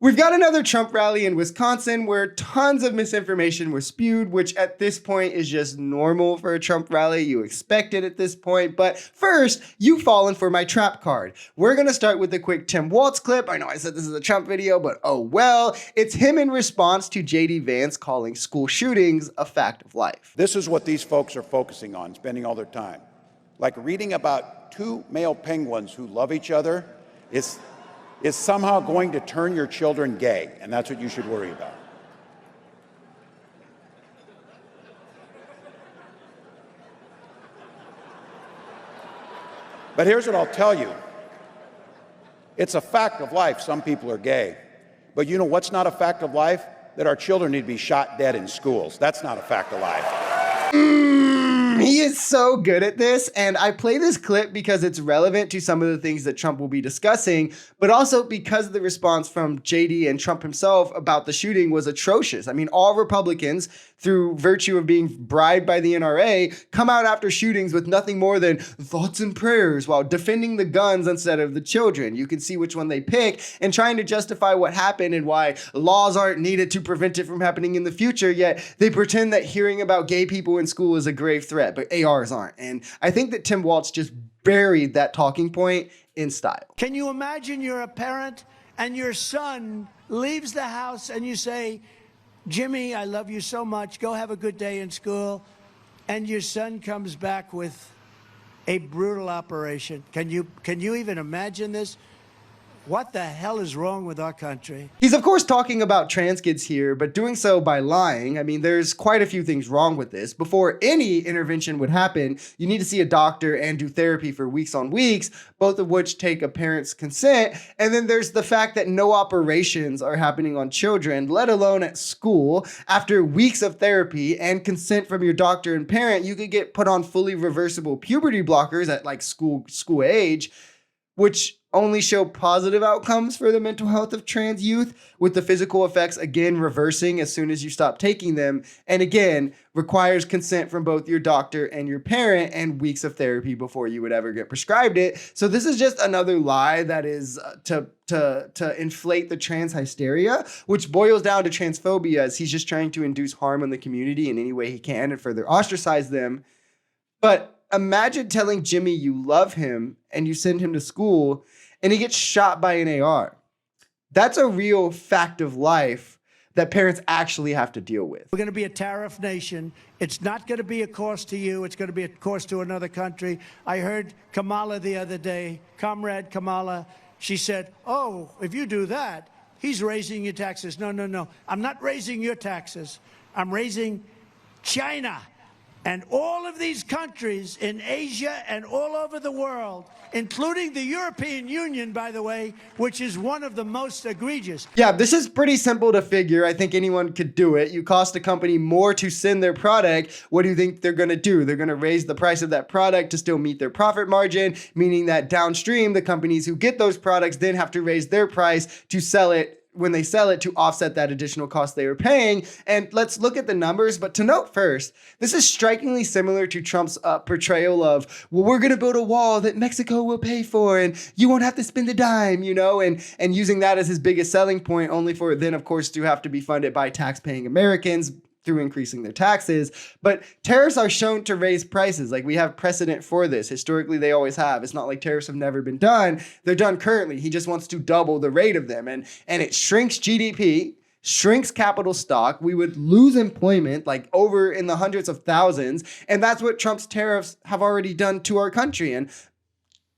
We've got another Trump rally in Wisconsin where tons of misinformation was spewed, which at this point is just normal for a Trump rally. You expect it at this point. But first, you've fallen for my trap card. We're going to start with a quick Tim Walz clip. I know I said this is a Trump video, but oh well. It's him in response to J.D. Vance calling school shootings a fact of life. This is what these folks are focusing on, spending all their time. Like reading about two male penguins who love each other is somehow going to turn your children gay, and that's what you should worry about. But here's what I'll tell you. It's a fact of life. Some people are gay. But you know what's not a fact of life? That our children need to be shot dead in schools. That's not a fact of life. He is so good at this, and I play this clip because it's relevant to some of the things that Trump will be discussing, but also because the response from JD and Trump himself about the shooting was atrocious. I mean, all Republicans, through virtue of being bribed by the NRA, come out after shootings with nothing more than thoughts and prayers while defending the guns instead of the children. You can see which one they pick and trying to justify what happened and why laws aren't needed to prevent it from happening in the future, yet they pretend that hearing about gay people in school is a grave threat, but ARs aren't. And I think that Tim Walz just buried that talking point in style. Can you imagine you're a parent and your son leaves the house and you say, Jimmy, I love you so much. Go have a good day in school. And your son comes back with a brutal operation. Can you even imagine this? What the hell is wrong with our country? He's of course talking about trans kids here, but doing so by lying. I mean, there's quite a few things wrong with this. Before any intervention would happen, you need to see a doctor and do therapy for weeks on weeks, both of which take a parent's consent. And then there's the fact that no operations are happening on children, let alone at school. After weeks of therapy and consent from your doctor and parent, you could get put on fully reversible puberty blockers at like school age, which only show positive outcomes for the mental health of trans youth, with the physical effects again reversing as soon as you stop taking them, and again requires consent from both your doctor and your parent and weeks of therapy before you would ever get prescribed it. So this is just another lie that is to inflate the trans hysteria, which boils down to transphobia, as he's just trying to induce harm in the community in any way he can and further ostracize them. But imagine telling Jimmy you love him and you send him to school and he gets shot by an AR. That's a real fact of life that parents actually have to deal with. We're going to be a tariff nation. It's not going to be a cost to you. It's going to be a cost to another country. I heard Kamala the other day, Comrade Kamala, she said, oh, if you do that, he's raising your taxes. No, no, no. I'm not raising your taxes. I'm raising China. And all of these countries in Asia and all over the world, including the European Union, by the way, which is one of the most egregious. Yeah, this is pretty simple to figure. I think anyone could do it. You cost a company more to send their product. What do you think they're going to do? They're going to raise the price of that product to still meet their profit margin, meaning that downstream, the companies who get those products then have to raise their price to sell it when they sell it to offset that additional cost they were paying. And let's look at the numbers. But to note first, this is strikingly similar to Trump's portrayal of, well, we're going to build a wall that Mexico will pay for and you won't have to spend a dime, you know, and using that as his biggest selling point, only for it then, of course, to have to be funded by tax-paying Americans through increasing their taxes. But tariffs are shown to raise prices. Like, we have precedent for this. Historically, they always have. It's not like tariffs have never been done. They're done currently. He just wants to double the rate of them. And it shrinks GDP, shrinks capital stock. We would lose employment like over in the hundreds of thousands. And that's what Trump's tariffs have already done to our country. And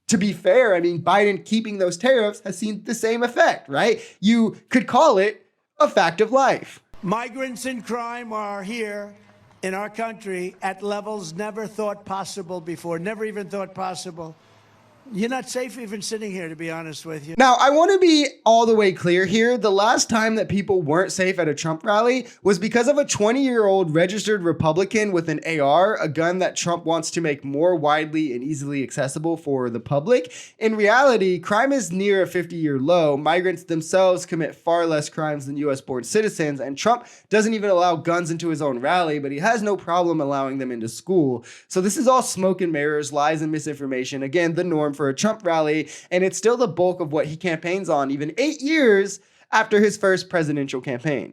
to be fair, I mean, Biden keeping those tariffs has seen the same effect, right? You could call it a fact of life. Migrants in crime are here in our country at levels never thought possible before, never even thought possible. You're not safe even sitting here, to be honest with you. Now, I want to be all the way clear here. The last time that people weren't safe at a Trump rally was because of a 20-year-old registered Republican with an AR, a gun that Trump wants to make more widely and easily accessible for the public. In reality, crime is near a 50-year low. Migrants themselves commit far less crimes than U.S.-born citizens, and Trump doesn't even allow guns into his own rally, but he has no problem allowing them into school. So this is all smoke and mirrors, lies and misinformation. Again, the norm for a Trump rally, and it's still the bulk of what he campaigns on even 8 years after his first presidential campaign.